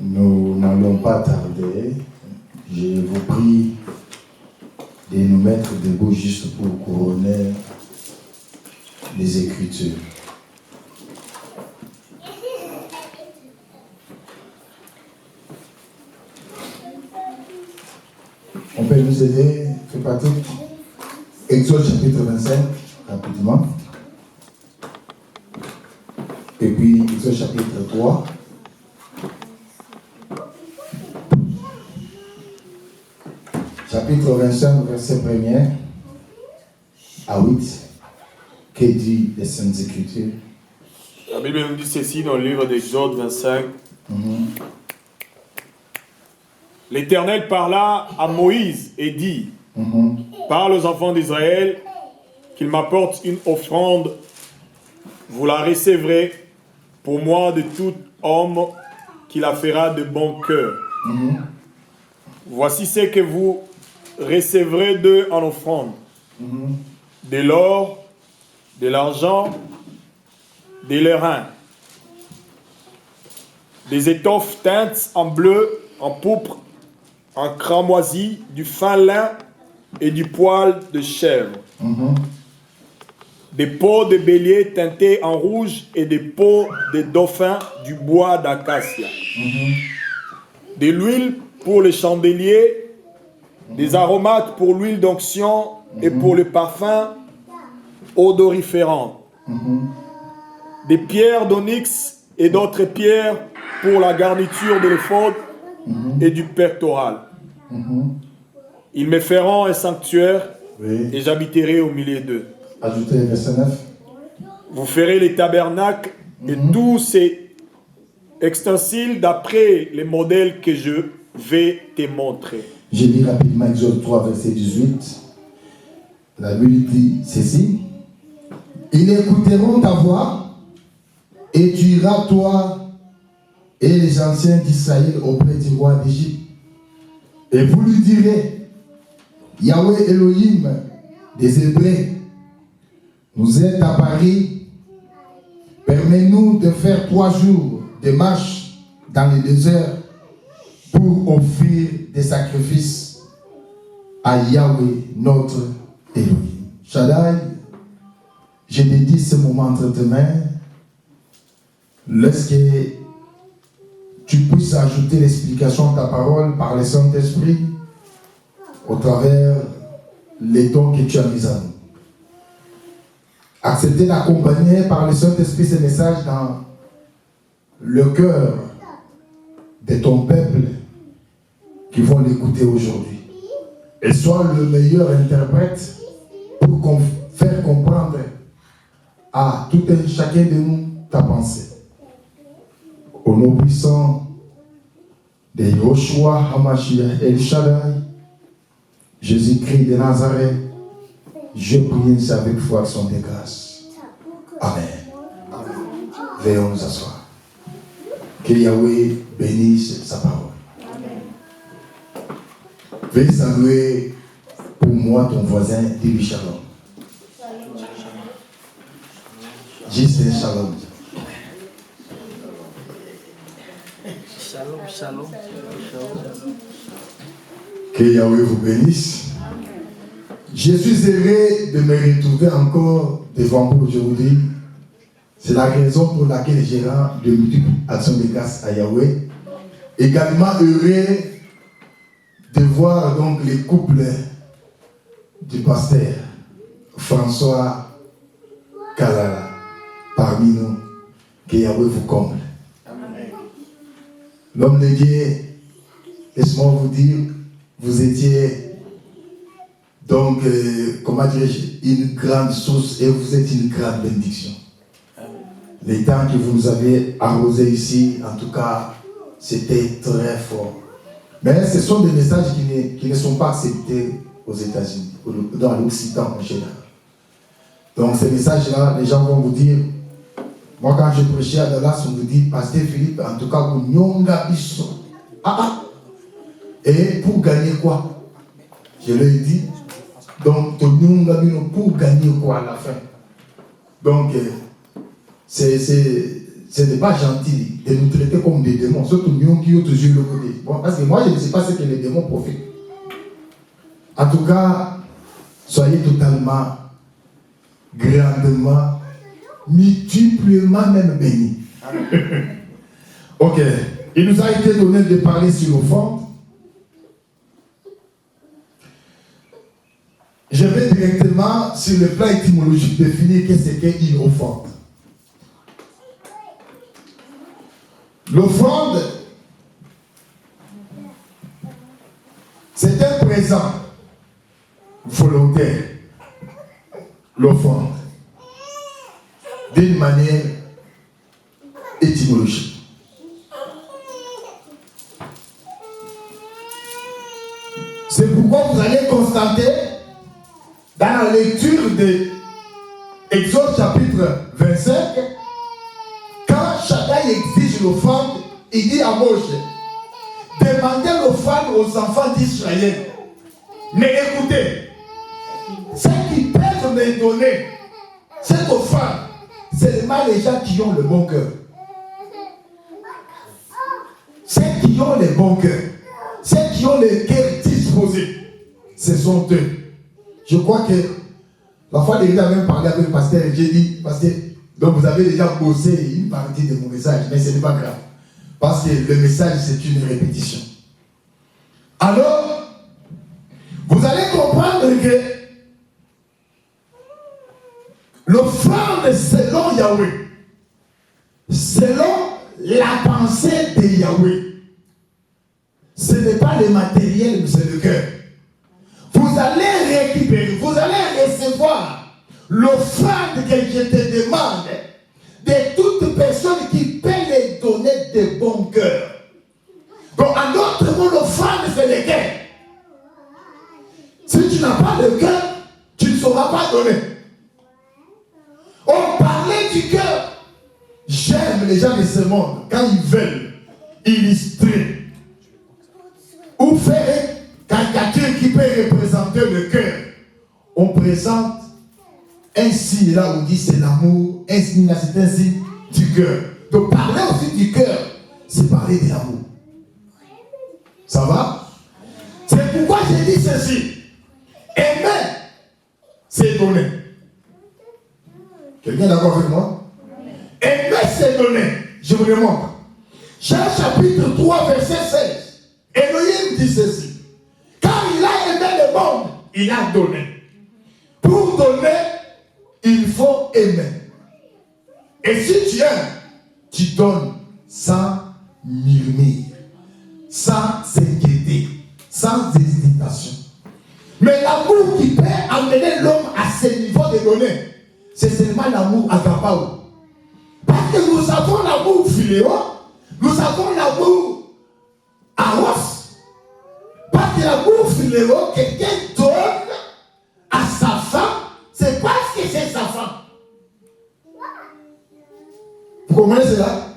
Nous n'allons pas tarder. Je vous prie de nous mettre debout juste pour couronner les Écritures. On peut nous aider, Frère Patrick? Exode chapitre 25, rapidement. Et puis, Exode chapitre 3. Chapitre 25, verset 1er à 8. Que dit les Saintes Écritures? La Bible nous dit ceci dans le livre d'Exode 25. L'Éternel parla à Moïse et dit, parle aux enfants d'Israël qu'ils m'apportent une offrande, vous la recevrez pour moi de tout homme qui la fera de bon cœur. Voici ce que vous recevrez d'eux en offrande. De l'or, de l'argent, des lérins, des étoffes teintes en bleu, en pourpre, en cramoisi, du fin lin et du poil de chèvre. Des peaux de bélier teintées en rouge et des peaux de dauphin du bois d'acacia. De l'huile pour les chandeliers, des aromates pour l'huile d'onction et pour le parfum odoriférant. Des pierres d'onyx et d'autres pierres pour la garniture de l'éphod et du pectoral. Ils me feront un sanctuaire et j'habiterai au milieu d'eux. Ajoutez le verset 9. Vous ferez les tabernacles et tous ces ustensiles d'après les modèles que je vais te montrer. Je lis rapidement Exode 3, verset 18. La Bible dit ceci. Ils écouteront ta voix et tu iras, toi et les anciens d'Israël, auprès du roi d'Égypte. Et vous lui direz, Yahweh Elohim des Hébreux nous est apparu, permets-nous de faire 3 jours de marche dans le désert pour offrir des sacrifices à Yahweh notre Elohim. Shaddai, je dédie ce moment entre tes mains. Laisse que tu puisses ajouter l'explication de ta parole par le Saint-Esprit au travers les dons que tu as mis à nous. Acceptez d'accompagner par le Saint-Esprit ces messages dans le cœur de ton peuple qui vont l'écouter aujourd'hui. Et sois le meilleur interprète pour faire comprendre à tout un chacun de nous ta pensée. Au nom puissant de Yoshua HaMashiach El Shaddai, Jésus-Christ de Nazareth, je prie avec foi son de grâce. Amen. Veuillez nous asseoir. Que Yahweh bénisse sa parole. Veuillez saluer pour moi ton voisin, dis-lui shalom. Juste un shalom. Shalom, shalom. Que Yahweh vous bénisse. Je suis heureux de me retrouver encore devant vous aujourd'hui. C'est la raison pour laquelle je rends de multiples actions de grâce à Yahweh. Également heureux de voir donc les couples du pasteur François Kalala parmi nous. Que Yahweh vous comble. L'homme de Dieu, laisse-moi vous dire, vous étiez donc, comment dirais-je, une grande source et vous êtes une grande bénédiction. Les temps que vous nous avez arrosés ici, en tout cas, c'était très fort. Mais ce sont des messages qui ne sont pas acceptés aux États-Unis, dans l'Occident en général. Donc, ces messages-là, les gens vont vous dire, moi quand je prêchais à Dallas, on me dit, Pasteur Philippe, en tout cas, vous nyonga biso. Et pour gagner quoi? Je leur ai dit, donc, pour gagner quoi à la fin? Donc, c'est ce n'est pas gentil de nous traiter comme des démons, surtout nous qui ont toujours le côté. Bon, parce que moi, je ne sais pas ce que les démons profitent. En tout cas, soyez totalement, grandement, multiplement même bénis. Ok. Il nous a été donné de parler sur l'offrande. Je vais directement sur le plan étymologique définir qu'est-ce qu'une offrande. L'offrande, c'est un présent volontaire. L'offrande, d'une manière étymologique. C'est pourquoi vous allez constater dans la lecture de Exode chapitre 25, quand Shaddai exige l'offrande, il dit à Moïse, demandez l'offrande aux enfants d'Israël. Mais écoutez, ceux qui peuvent me donner cette offrande, c'est seulement les gens qui ont le bon cœur. Ceux qui ont le bon cœur, ceux qui ont le cœur disposé, ce sont eux. Je crois que la fois dernière, j'ai même parlé avec le pasteur et j'ai dit, pasteur, donc vous avez déjà bossé une partie de mon message, mais ce n'est pas grave. Parce que le message, c'est une répétition. Alors, vous allez comprendre que l'offrande selon Yahweh, selon la pensée de Yahweh, ce n'est pas le matériel, mais c'est le cœur. Vous allez récupérer, vous allez recevoir l'offrande que je te demande de toute personne qui peut les donner de bon cœur. Donc, en d'autres mots, l'offrande, c'est le cœur. Si tu n'as pas le cœur, tu ne sauras pas donner. On parlait du cœur. J'aime les gens de ce monde quand ils veulent illustrer ou faire une caricature qui peut représenter le cœur. On présente un signe là où on dit c'est l'amour, un signe là c'est un signe du cœur. Donc parler aussi du cœur, c'est parler de l'amour. Ça va? C'est pourquoi j'ai dit ceci. Aimer, c'est donner. Quelqu'un est d'accord avec moi? Aimer, c'est donner. Je vous le montre. Jean chapitre 3, verset 16. Elohim dit ceci. Car il a aimé le monde, il a donné. Pour donner, il faut aimer. Et si tu aimes, tu donnes sans murmure, sans s'inquiéter, sans hésitation. Mais l'amour qui peut amener l'homme à ce niveau de donner, c'est seulement l'amour agapao. Parce que nous avons l'amour philéo, nous avons l'amour aros. Parce que l'amour philéo, quelqu'un donne à sa femme, c'est parce que c'est sa femme. Vous comprenez cela?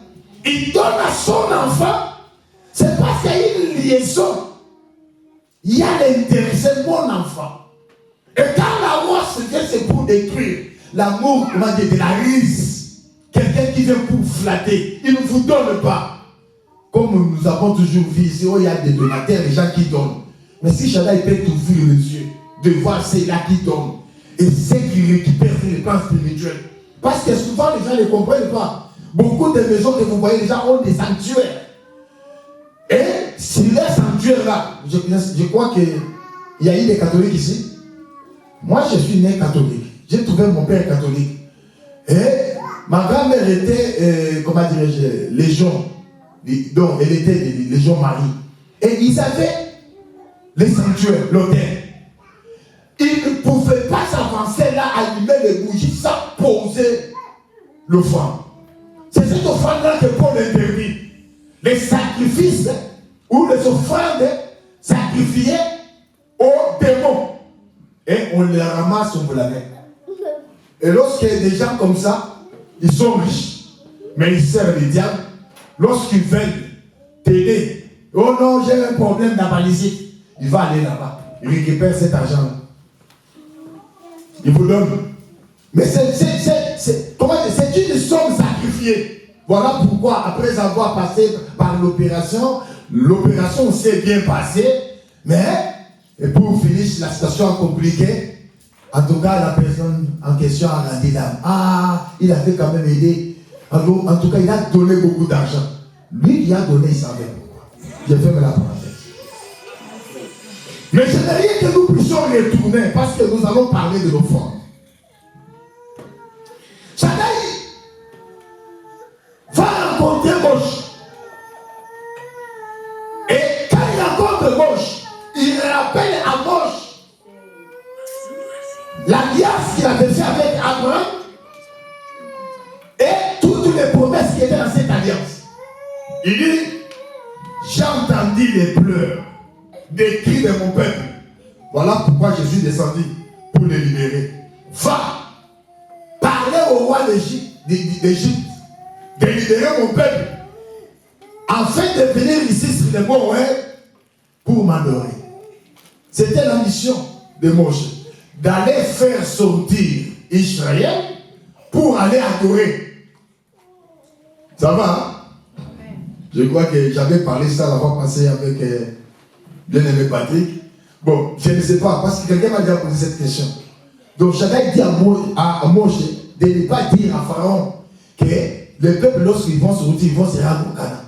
Il donne à son enfant, c'est parce qu'il y a une liaison. Il y a l'intérêt, c'est mon enfant. Et quand l'amour se fait, c'est pour détruire. L'amour, comment dire, de la rise. Quelqu'un qui vient pour flatter, il ne vous donne pas. Comme nous avons toujours vu ici, il y a des donateurs, des gens qui donnent. Mais si Shaddai peut t'ouvrir les yeux, de voir ceux-là qui donnent, et ceux qui récupèrent les plans spirituels. Parce que souvent, les gens ne comprennent pas. Beaucoup de maisons que vous voyez, les gens ont des sanctuaires. Et sur les sanctuaires là, je crois qu'il y a eu des catholiques ici. Moi, je suis né catholique. J'ai trouvé mon père catholique. Et ma grand-mère était, comment dirais-je, légion. Donc, elle était légion Marie. Et ils avaient les sanctuaires, l'autel. Ils ne pouvaient pas s'avancer là, allumer les bougies sans poser l'offrande. C'est cette offrande-là que Paul interdit. Les sacrifices ou les offrandes sacrifiées aux démons. Et on les ramasse, on vous la met. Et lorsqu'il y a des gens comme ça, ils sont riches, mais ils servent les diables. Lorsqu'ils veulent t'aider, oh non, j'ai un problème d'avaliser, il va aller là-bas, il récupère cet argent-là. Il vous donne. Mais c'est une somme sacrifiée. Voilà pourquoi, après avoir passé par l'opération s'est bien passée, mais et pour finir, la situation compliquée. En tout cas, la personne en question a rendu l'âme. Ah, il a fait quand même aider. En tout cas, il a donné beaucoup d'argent. Lui, il a donné, il savait pourquoi. Je ferme la parenthèse. Mais j'aimerais que nous puissions retourner parce que nous allons parler de l'offrande. Shaddai va rencontrer Moïse. Et quand il rencontre Moïse, il rappelle à Moïse l'alliance qu'il avait fait avec Abraham et toutes les promesses qui étaient dans cette alliance. Il dit, j'ai entendu les pleurs, des cris de mon peuple. Voilà pourquoi je suis descendu pour les libérer. Va parler au roi d'Égypte de libérer mon peuple afin de venir ici sur les bons pour m'adorer. C'était la mission de Moïse, d'aller faire sortir Israël pour aller adorer. Ça va, hein? Je crois que j'avais parlé ça la fois passée avec bien-aimé Patrick. Bon, je ne sais pas, parce que quelqu'un m'a déjà posé cette question. Donc, Shaddai dit à Moïse de ne pas dire à Pharaon que le peuple, lorsqu'ils vont sortir, ils vont se rendre au Canaan.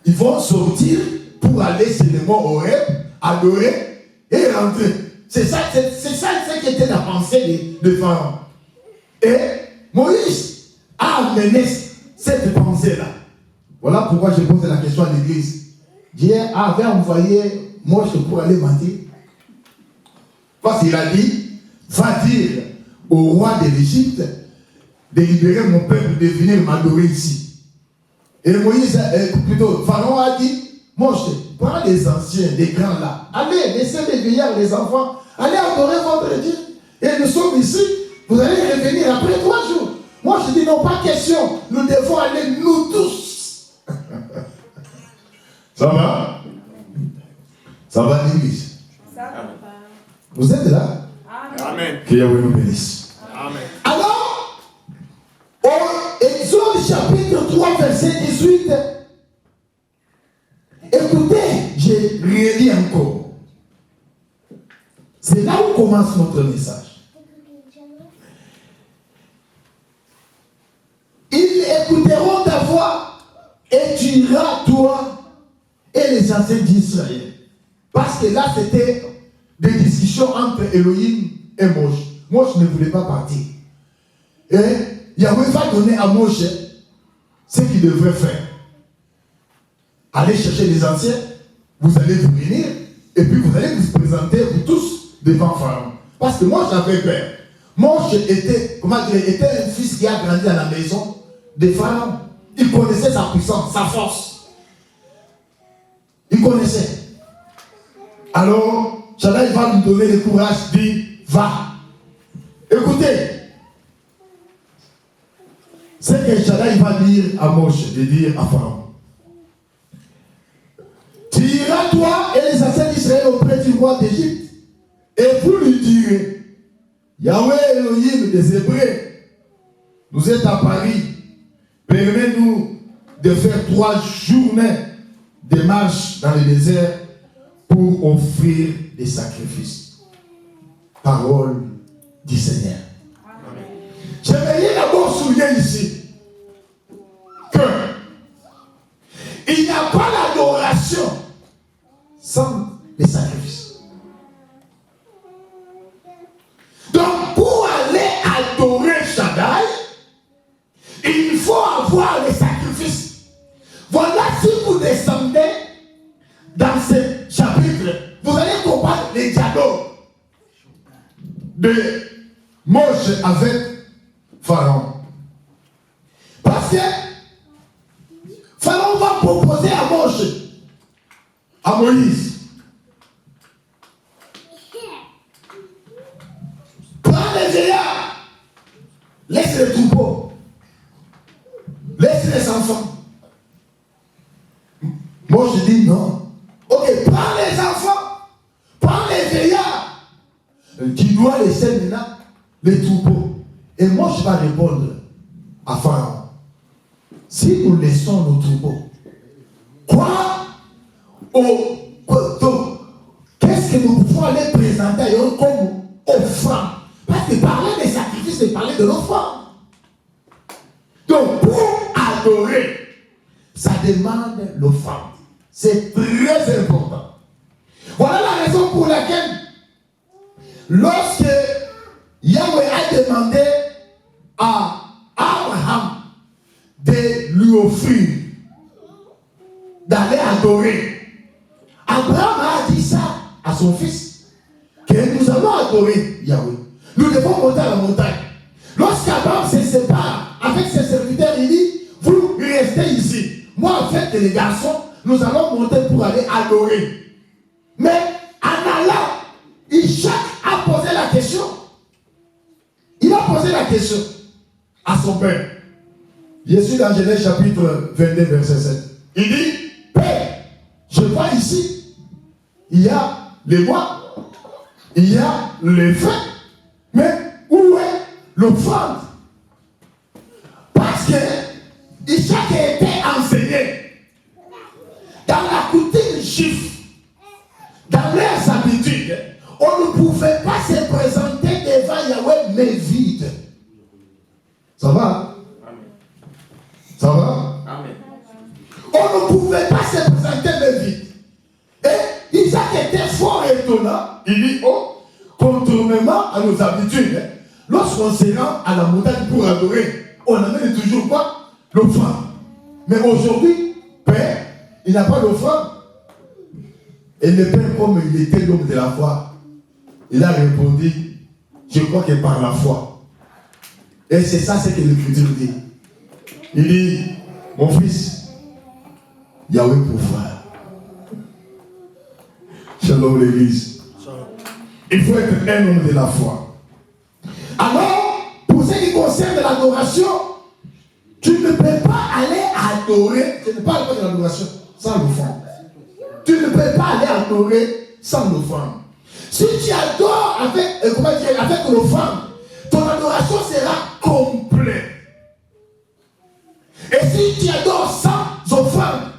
Ils vont sortir pour aller sur le mont Horeb, adorer et rentrer. C'est ça ce qui était la pensée de Pharaon. Et Moïse a amené cette pensée-là. Voilà pourquoi je pose la question à l'église. Dieu avait envoyé Moïse pour aller mentir. Parce qu'il a dit, va dire au roi de l'Égypte de libérer mon peuple, de venir m'adorer ici. Et Moïse, plutôt, Pharaon a dit, Moïse, prends les anciens, les grands là, allez, laissez les vieillards, les enfants, allez adorer votre Dieu. Et nous sommes ici, vous allez revenir après 3 jours. Moi je dis non, pas question, nous devons aller nous tous. Ça va? Ça va l'église? Vous êtes là? Amen. Que Yahweh nous bénisse. Amen. Alors, au Exode chapitre 3, verset 18, écoutez, j'ai relis encore. C'est là où commence notre message. Ils écouteront ta voix et tu iras, toi et les anciens d'Israël. Parce que là, c'était des discussions entre Elohim et Moïse. Moïse ne voulait pas partir. Et Yahweh va donner à Moïse ce qu'il devrait faire. Allez chercher les anciens, vous allez vous réunir, et puis vous allez vous présenter, vous tous, devant Pharaon. Parce que moi, j'avais peur. Moïse était un fils qui a grandi à la maison de Pharaon. Il connaissait sa puissance, sa force. Il connaissait. Alors, Shaddai va lui donner le courage, dit, va. Écoutez, c'est que Shaddai va dire à Moïse, de dire à Pharaon. Tu iras, toi et les anciens d'Israël, auprès du roi d'Égypte, et vous lui direz, Yahweh Elohim des Hébreux, nous êtes à Paris, permets-nous de faire 3 journées de marche dans le désert pour offrir des sacrifices. Parole du Seigneur. J'aimerais d'abord souligner ici que il n'y a pas l'adoration sans les sacrifices. Donc pour aller adorer Shaddai, il faut avoir les sacrifices. Voilà, si vous descendez dans ce chapitre, vous allez comprendre les dialogues de Moïse avec Pharaon. Parce que Pharaon va proposer à Moïse, prends les vieillards, laisse les troupeaux, laisse les enfants. Moïse dit non. Ok, prends les enfants, prends les vieillards. Tu dois laisser maintenant les troupeaux. Et moi, je vais répondre à Pharaon. si nous laissons nos troupeaux, qu'est-ce que nous pouvons aller présenter à eux comme offrande? Parce que parler des sacrifices, c'est parler de l'offrande. Donc, pour adorer, ça demande l'offrande. C'est très important. Voilà la raison pour laquelle, lorsque Yahweh a demandé à Abraham de lui offrir, d'aller adorer, Abraham a dit ça à son fils, que nous allons adorer Yahweh. Nous devons monter à la montagne. Lorsqu'Abraham se sépare avec ses serviteurs, il dit, vous restez ici. Moi, en fait, les garçons, nous allons monter pour aller adorer. Mais en allant, Isaac a posé la question. Il a posé la question à son père. Je suis dans Genèse chapitre 22, verset 7. Il dit, Père, je vois ici, il y a les bois, il y a les feux, mais où est l'offrande? Parce que Isaac a été enseigné dans la coutume juive, dans leurs habitudes, on ne pouvait pas se présenter devant Yahweh mais vide. Ça va? Ça va? Amen. On ne pouvait pas se présenter mais vide. Et Isaac était fort étonnant. Il dit, oh, contrairement à nos habitudes, lorsqu'on se rend à la montagne pour adorer, on amène toujours quoi? L'offrande. Mais aujourd'hui, Père, il n'a pas d'offrande. Et le Père, comme il était l'homme de la foi, il a répondu, je crois que par la foi. Et c'est ça ce que l'Écriture dit. Il dit, mon fils, Yahweh pourvoira. Shalom l'église. Il faut être un homme de la foi. Alors, pour ce qui concerne l'adoration, tu ne peux pas aller adorer, je ne parle pas de l'adoration sans l'offrande. Tu ne peux pas aller adorer sans l'offrande. Si tu adores avec l'offrande, ton adoration sera complète. Et si tu adores sans offrande,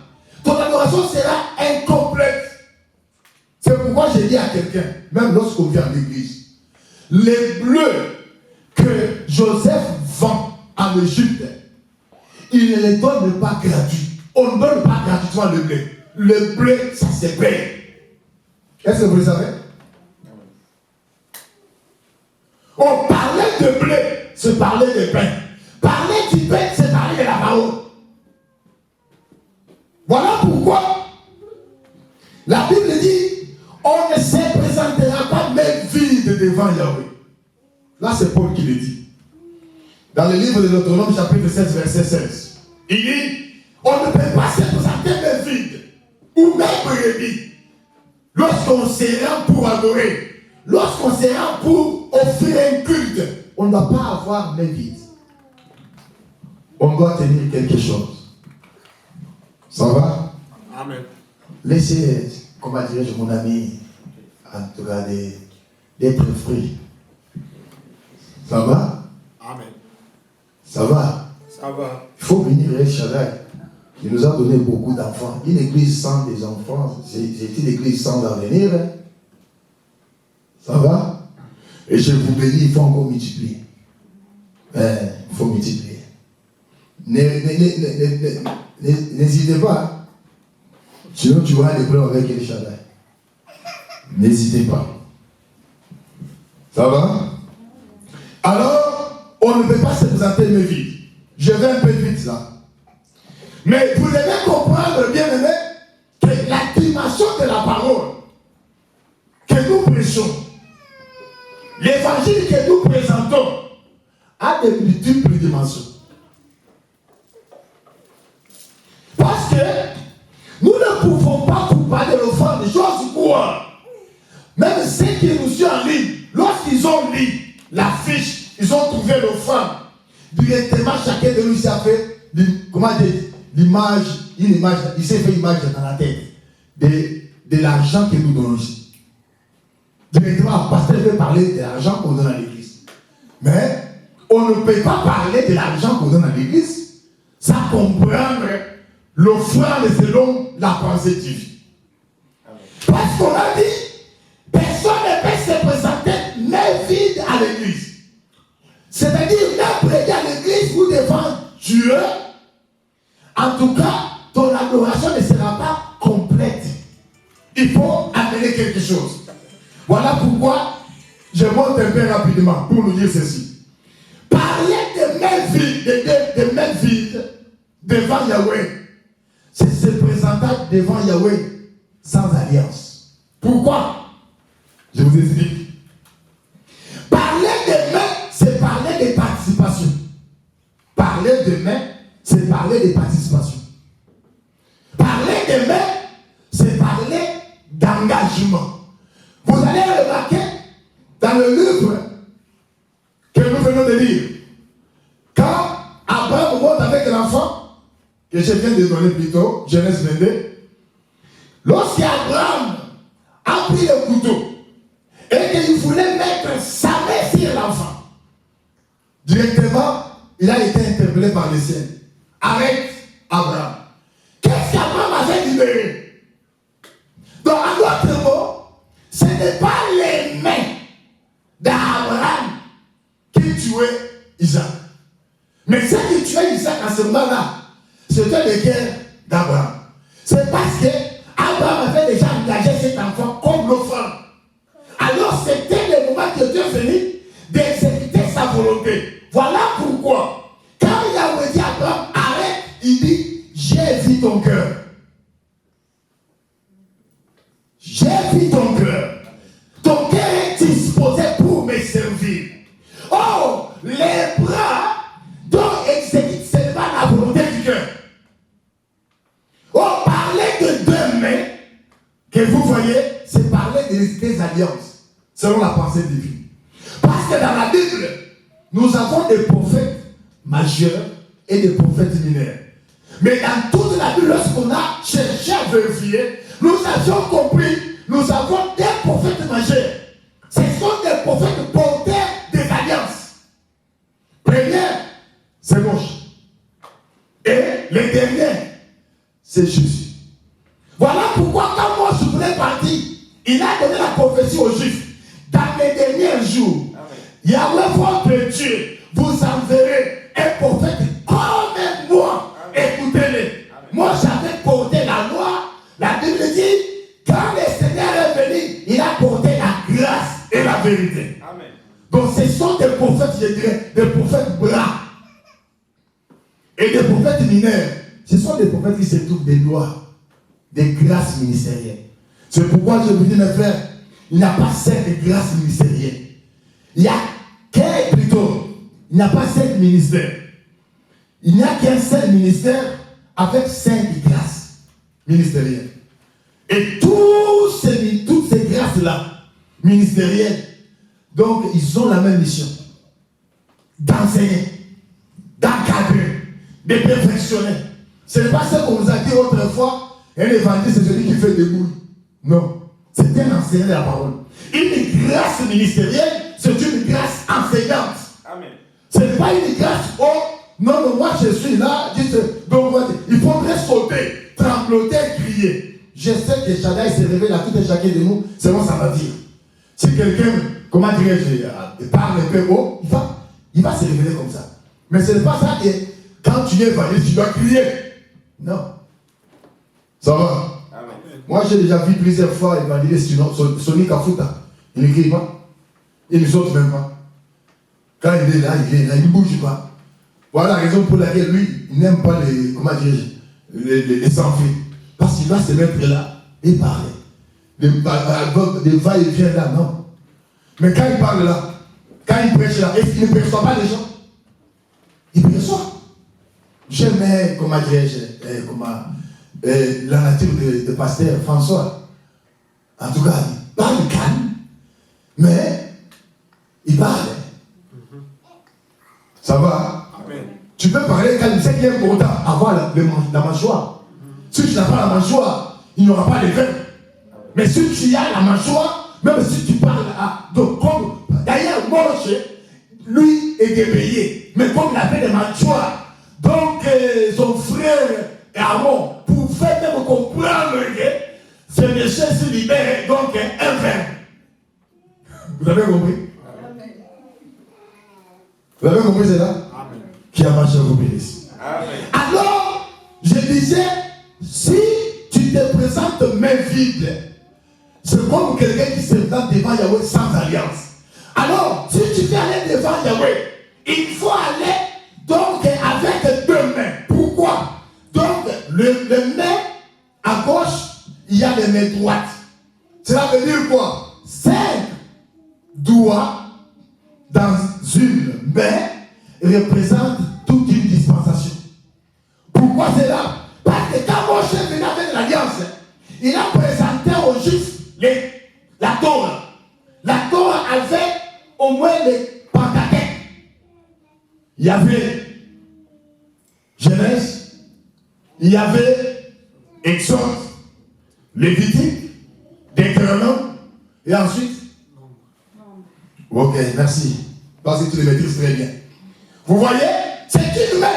ton adoration sera incomplète. C'est pourquoi j'ai dit à quelqu'un, même lorsqu'on vient à l'église, les bleus que Joseph vend en Égypte, il ne les donne pas gratuits. On ne donne pas gratuitement le blé. Le blé, ça se paye. Est-ce que vous le savez? On parlait de blé, c'est parler de pain. Parler du pain, c'est parler de la parole. Voilà pourquoi la Bible dit, on ne se présentera pas même vide devant Yahweh. Là, c'est Paul qui le dit. Dans le livre de Deutéronome, chapitre 16, verset 16. Il dit, on ne peut pas se présenter même vide. Ou même brebis. Lorsqu'on se rend pour adorer, lorsqu'on se rend pour offrir un culte, on ne doit pas avoir main vide. On doit tenir quelque chose. Ça va? Amen. Laissez, comment dirais-je, mon ami, en tout cas, d'être free. Ça va? Amen. Ça va? Ça va. Il faut bénir El Shaddai, qui nous a donné beaucoup d'enfants. Une église sans des enfants, c'est une église sans avenir. Ça va? Et je vous bénis, il faut encore multiplier. Il faut multiplier. N'hésitez pas. Sinon, tu auras des problèmes avec El Shaddai. N'hésitez pas. Ça va? Alors, on ne peut pas se présenter mes vies. Je vais un peu vite là. Mais vous devez comprendre, bien aimé, que la dimension de la parole que nous prêchons, l'évangile que nous présentons, a de multiples dimensions. Parce que nous ne pouvons pas vous parler de l'offrande des choses quoi. Même ceux qui nous suivent en ligne, lorsqu'ils ont lu la fiche, ils ont trouvé l'offrande. Directement, chacun de nous s'est fait, comment dire, l'image, une image, il s'est fait une image dans la tête de l'argent que nous donnons ici. Directement, le pasteur veut parler de l'argent qu'on donne à l'église. Mais on ne peut pas parler de l'argent qu'on donne à l'église sans comprendre l'offrande selon la pensée divine. Parce qu'on a dit, personne ne peut se présenter main vide à l'église. C'est-à-dire, même prêter à l'église ou devant Dieu, en tout cas, ton adoration ne sera pas complète. Il faut amener quelque chose. Voilà pourquoi je monte un peu rapidement pour nous dire ceci. Parler de mains vides, de mains vides devant Yahweh, c'est se présenter devant Yahweh sans alliance. Pourquoi? Je vous explique. Parler de mains, c'est parler de participation. Parler de mains, c'est parler de participation. Parler de mains, c'est parler d'engagement. Vous allez remarquer dans le livre que nous venons de lire, quand Abraham monte avec l'enfant, que je viens de donner plus tôt, Genèse 22, lorsqu'Abraham a pris le couteau et qu'il voulait mettre sa main sur l'enfant, directement, il a été interpellé par le ciel. Arrête, Abraham. Qu'est-ce qu'Abraham avait libéré? Donc, en d'autres mots, ce n'est pas les mains d'Abraham qui tuaient Isaac. Mais ceux qui tuaient Isaac à ce moment-là, c'était les guerres d'Abraham. C'est parce que Abraham avait déjà engagé cet enfant comme l'offrande. Alors c'était le moment que Dieu est venu d'exécuter sa volonté. Voilà pourquoi, quand Yahweh dit à Abraham, arrête, il dit, j'ai vu ton cœur. J'ai vu ton cœur. Ton cœur est disposé pour me servir. Oh, les bras dont exécute seulement la volonté du cœur. Oh, parler de deux mains, que vous voyez, c'est parler des alliances, selon la pensée divine. Parce que dans la Bible, nous avons des prophètes majeurs et des prophètes mineurs. Mais dans toute la Bible, lorsqu'on a cherché à vérifier, nous avions compris, nous avons des prophètes majeurs. Ce sont des prophètes porteurs des alliances. Premier, c'est Moïse. Et le dernier, c'est Jésus. Voilà pourquoi quand Moïse voulait partir, il a donné la prophétie aux Juifs. Dans les derniers jours, Yahweh votre Dieu vous enverrez un prophète comme moi. Écoutez-le. Moi j'avais porté la loi. La Bible dit, quand le Seigneur est venu, il a porté la grâce et la vérité. Amen. Donc ce sont des prophètes, je dirais, des prophètes bras. Et des prophètes mineurs. Ce sont des prophètes qui se trouvent des lois, des grâces ministérielles. C'est pourquoi je vous dis, mes frères, il n'y a pas 5 grâces ministérielles. Il y a il n'y a pas 5 ministères. Il n'y a qu'un seul ministère avec 5 grâces ministérielles. Et toutes ces grâces-là, ministérielles, donc ils ont la même mission. D'enseigner, d'encadrer, de perfectionner. Ce n'est pas ce qu'on nous a dit autrefois, un évangile c'est celui qui fait des boules. Non, c'est un enseignant de la parole. Une grâce ministérielle, c'est une grâce enseignante. Amen. Ce n'est pas une grâce, oh, non, moi je suis là, donc il faudrait sauter, trembloter, crier. Je sais que Shaddai s'est révélé à tout et chacun de nous, c'est bon, ça va dire. Si quelqu'un, comment dirais-je, parle un peu haut, il va se révéler comme ça. Mais ce n'est pas ça que quand tu es évangéliste, tu dois crier. Non. Ça va? Amen. Moi j'ai déjà vu plusieurs fois évangéliste Sonic Kafuta. Il ne crie pas. Il ne saute même pas. Quand il est là, il ne bouge pas. Voilà la raison pour laquelle lui, il n'aime pas les sans-fils. Parce qu'il va se mettre là et parler. Des va-et-vient là, non. Mais quand il parle là, quand il prêche là, est-ce qu'il ne perçoit pas les gens? Il perçoit. J'aimais, comment dirais-je, la nature de pasteur François. En tout cas, il parle calme, mais il parle. Ça va? Amen. Tu peux parler calme, c'est qui est important, avoir la mâchoire. Si tu n'as pas la mâchoire, il n'y aura pas de vin. Mais si tu as la mâchoire, même si tu parles donc comme d'ailleurs Moïse, lui est éveillé, mais comme il avait des mâchoires, donc son frère Aaron pouvait même comprendre que ce monsieur se libère donc un verbe. Vous avez compris? Vous avez compris cela? Amen. Qui a marché vous bénisse. Alors, je disais, si tu te présentes main vide, c'est comme quelqu'un qui se présente devant Yahweh sans alliance. Alors, si tu veux aller devant Yahweh, il faut aller donc avec deux mains. Pourquoi? Donc, le main à gauche, il y a les mains droites. Cela veut dire quoi? 5 doigts dans une main représentent toute une dispensation. Pourquoi c'est là? Parce que quand Moshe venait avec l'alliance, il a présenté aux Juifs la Torah. La Torah avait au moins les Pentateuques. Il y avait Genèse, il y avait Exode, Lévitique, Deutéronome, et ensuite. Ok, merci. Parce que tu les maîtrises très bien. Vous voyez, c'est une main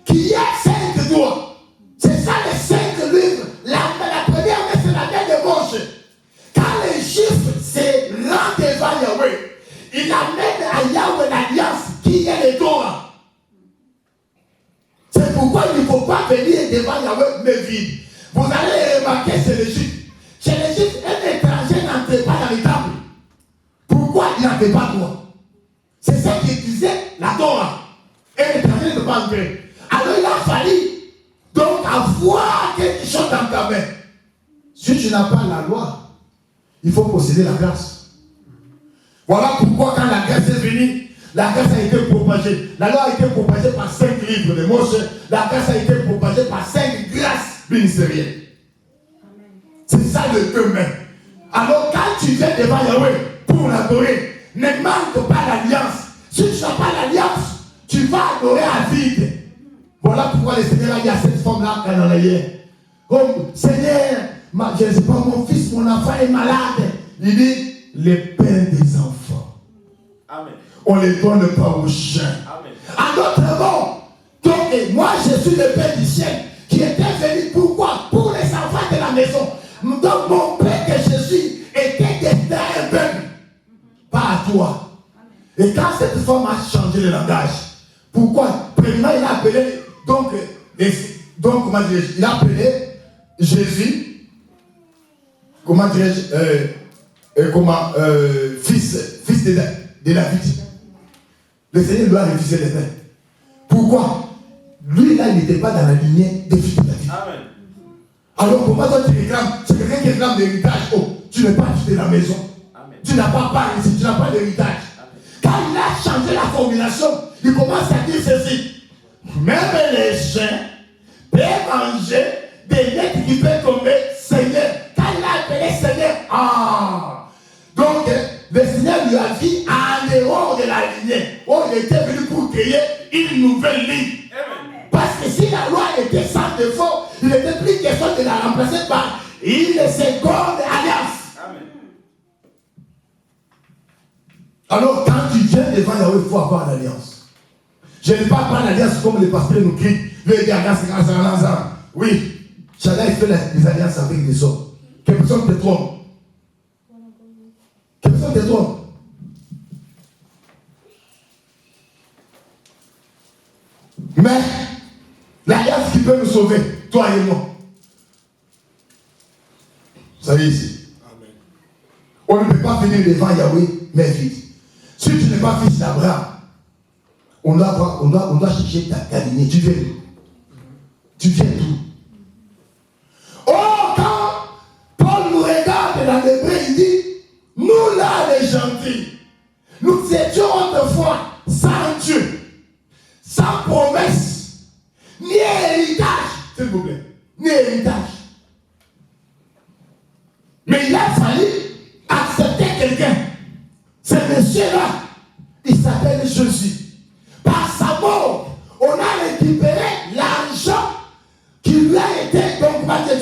qui a 5 doigts. C'est ça les 5 livres. La première main, c'est la main de Moshe. Quand les Juifs se rendent devant Yahweh, il amène à Yahweh l'alliance qui est le Torah. C'est pourquoi il ne faut pas venir devant Yahweh mais vide. Vous allez remarquer chez les Juifs. Chez les Juifs, un étranger n'entre pas dans les tables. Pourquoi il n'avait pas droit? C'est ça qui disait la Torah. Un étranger ne peut pas entrer. Alors il a fallu donc avoir quelque chose dans ta main. Si tu n'as pas la loi, il faut posséder la grâce. Voilà pourquoi quand la grâce est venue, la grâce a été propagée. La loi a été propagée par 5 livres de Moshe. La grâce a été propagée par 5 grâces ministérielles. C'est ça le demain. Alors quand tu viens devant Yahweh pour l'adorer, ne manque pas l'alliance. Si tu n'as pas l'alliance, tu vas adorer à vide. Voilà pourquoi le Seigneur a dit à cette femme-là cananéenne, oh Seigneur, je ne sais pas, mon fils, mon enfant est malade. Il dit, les pères des enfants. Amen. On ne les donne pas aux chiens. Amen. En d'autres mots, donc moi je suis le Père du ciel qui était venu pourquoi? Pour les enfants de la maison. Donc mon Père que je suis était destiné à un peuple, pas à toi. Et quand cette femme a changé le langage, pourquoi? Premièrement, il a appelé, donc comment dirais-je, il a appelé Jésus, comment dirais-je, fils de David. Le Seigneur lui a refusé les mains. Pourquoi? Lui là, il n'était pas dans la lignée des fils de David. Amen. Alors pourquoi toi tu réclames? C'est quelqu'un qui réclame l'héritage. Oh, tu n'es pas fils de la maison. Amen. Tu n'as pas part ici, tu n'as pas d'héritage. Quand il a changé la formulation, il commence à dire ceci. Même les chiens peuvent manger des lettres qui peuvent tomber Seigneur. Quand il a appelé Seigneur, donc le Seigneur lui a dit en dehors de la lignée. Oh, il était venu pour créer une nouvelle ligne. Parce que si la loi était sans défaut, il n'était plus question de la remplacer par une seconde alliance. Alors, quand tu viens devant Yahweh, il faut avoir l'alliance. Je ne parle pas d'alliance comme les pasteurs nous crient. Le alliance, oui, chacun fait les alliances avec les hommes. Que personne ne te trompe. Que personne ne te trompe. Mais, l'alliance qui peut nous sauver, toi et moi. Vous savez ici. Amen. On ne peut pas venir devant Yahweh, mais vite. Si tu n'es pas fils d'Abraham, on doit chercher ta lignée. Tu viens d'où? Tu viens d'où? Oh, quand Paul nous regarde dans l'hébreu, il dit, nous là les gentils, nous étions autrefois sans Dieu, sans promesse, ni héritage, s'il vous plaît, ni héritage. Mais il a fallu accepter quelqu'un. Ce monsieur-là, il s'appelle Jésus. Par sa mort, on a récupéré l'argent qui lui a été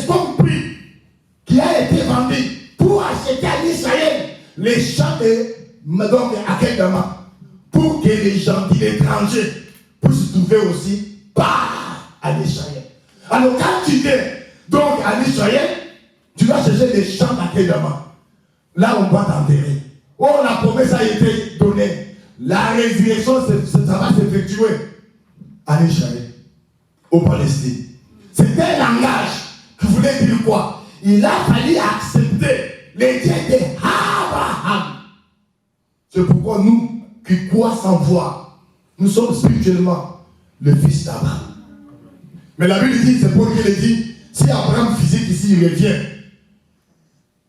compris, qui a été vendu pour acheter à Israël les champs de Akedama, pour que les gens, les étrangers, puissent trouver aussi pars en Israël. Alors quand tu es donc en Israël, tu dois chercher des champs d'accueillement. Là, on va t'enterrer. Oh, la promesse a été donnée. La résurrection, ça va s'effectuer en Israël, au Palestine. C'était un langage qui voulait dire quoi? Il a fallu accepter les dieux d'Abraham. C'est pourquoi nous, qui croient sans voir, nous sommes spirituellement le fils d'Abraham. Mais la Bible dit, c'est Paul qui le dit, si Abraham physique ici, il revient,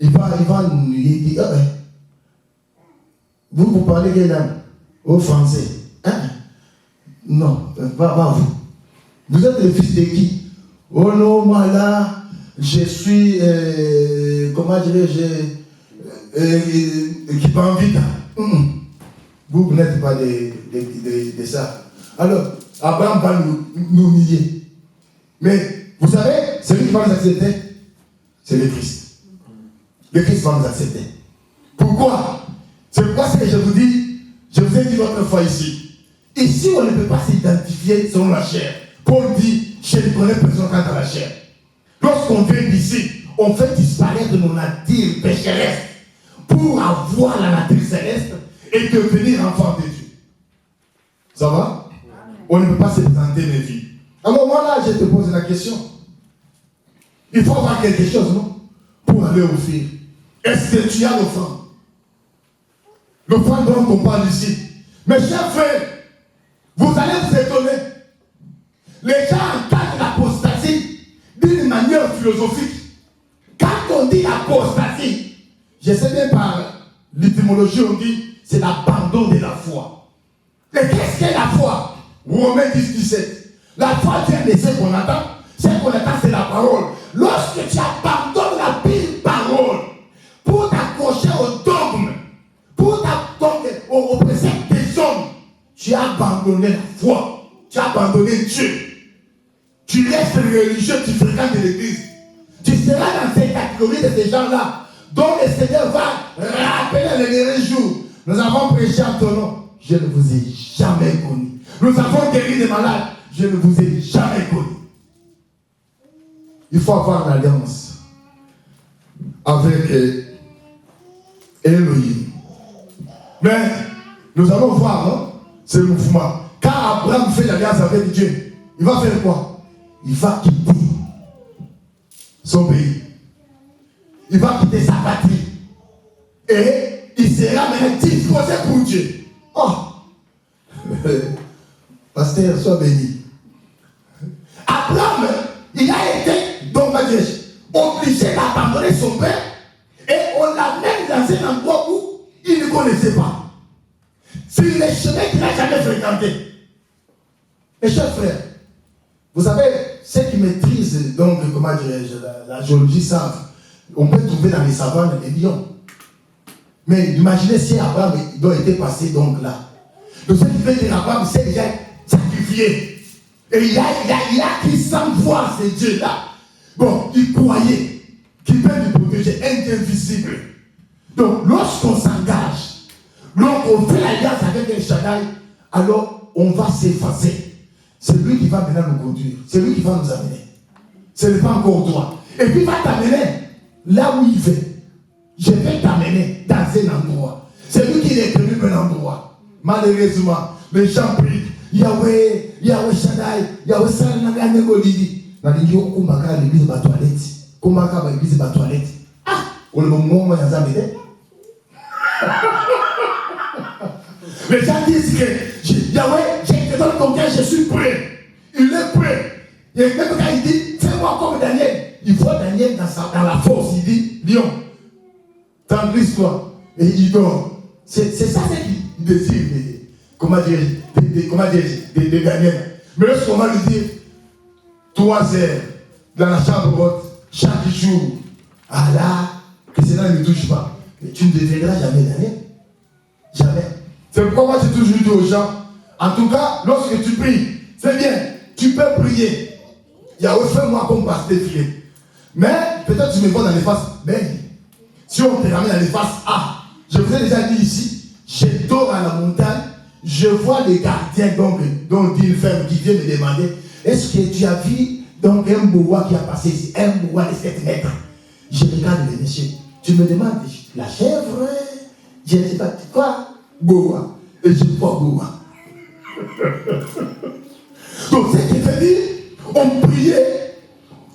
il va nous dire, ah ben, vous parlez quelle langue? Au français. Hein? Non, pas vous. Vous êtes le fils de qui? Oh non, moi là, je suis, comment dirais-je, qui va en vite. Vous n'êtes pas de ça. Alors, Abraham va nous humilier. Mais, vous savez, celui qui va nous accepter, c'est le Christ. Le Christ va nous accepter. Pourquoi? C'est pourquoi ce que je vous dis, je vous ai dit l'autre fois ici. Ici, on ne peut pas s'identifier selon la chair. Paul dit, je ne connais personne quant à la chair. Lorsqu'on vient d'ici, on fait disparaître nos natures pécheresses pour avoir la nature céleste et devenir enfant de Dieu. Ça va? On ne peut pas se présenter mes vies. Alors moi là, je te pose la question. Il faut avoir quelque chose, non? Pour aller offrir. Est-ce que tu as l'offrande? L'offrande dont on parle ici. Mes chers frères, vous allez vous étonner. Les gens entendent l'apostasie d'une manière philosophique. Quand on dit l'apostasie, je sais bien par l'étymologie, on dit c'est l'abandon de la foi. Mais qu'est-ce qu'est la foi? Romains 10-17. La foi vient de ce qu'on attend. Ce qu'on attend, c'est la parole. Lorsque tu abandonnes la pire parole pour t'accrocher au dogme, pour t'accrocher au précepte des hommes, tu as abandonné la foi. Tu as abandonné Dieu. Tu restes religieux, tu fréquentes l'église. Tu seras dans cette catégorie de ces gens-là dont le Seigneur va rappeler les derniers jours. Nous avons prêché en ton nom. Je ne vous ai jamais connu. Nous avons guéri des malades. Je ne vous ai jamais connu. Il faut avoir l'alliance avec Elohim. Mais nous allons voir ce mouvement. Quand Abraham fait l'alliance avec Dieu, il va faire quoi? Il va quitter son pays. Il va quitter sa patrie. Et il sera maintenant disposé pour Dieu. Oh! Pasteur, sois béni. Abraham, il a été, donc, obligé d'abandonner son père et on l'amène dans un endroit où il ne connaissait pas. C'est le chemin qu'il n'a jamais fréquenté. Mes chers frères, vous savez, ceux qui maîtrisent, donc, comment dirais-je, la géologie savent, on peut trouver dans les savanes des lions. Mais imaginez si Abraham doit être passé donc là. Donc, ce qui fait dire Abraham, c'est déjà sacrifié. Et il a qui sans voir ces dieux-là. Bon, il croyait qu'il peut nous protéger, indivisible. Donc, lorsqu'on s'engage, lorsqu'on fait l'alliance avec un Shaddai, alors on va s'effacer. C'est lui qui va maintenant nous conduire. C'est lui qui va nous amener. Ce n'est pas encore toi. Et puis il va t'amener là où il veut. Je vais t'amener dans un endroit. C'est lui qui est tenu un endroit. Malheureusement, les gens prient. Yahweh Shaddai, Yahweh Salananga Negolidi. Nalingi okumbaka l'église ba toilette. Kumbaka ba église ba toilette. Ah, on le moment ya zamede. Les gens disent que Yahweh, je te donne ton cœur, je suis prêt. Il est prêt. Et même quand il dit, fais-moi comme Daniel. Il voit Daniel dans la force, il dit, lion, tendrise-toi. Et il dort. C'est ça qu'il désire. Comment dire, de Daniel. Mais lorsqu'on va lui dire 3 heures dans la chambre haute, chaque jour, ah là, que cela ne touche pas. Mais tu ne deviendras jamais Daniel. Jamais. C'est pourquoi moi j'ai toujours dit aux gens, en tout cas, lorsque tu pries, c'est bien, tu peux prier. Yahweh, fais-moi comme pasteur filet. Mais peut-être tu me vois dans l'espace B. Si on te ramène dans l'espace A, je vous ai déjà dit ici, je dors à la montagne. Je vois les gardiens, donc dit une femme qui vient me demander, est-ce que tu as vu donc un boa qui a passé ici, un boa de 7 mètres? Je regarde les messieurs. Tu me demandes, la chèvre? Je ne sais pas quoi? Boa. Et je vois boa. Donc, ce qui veut dire, on priait,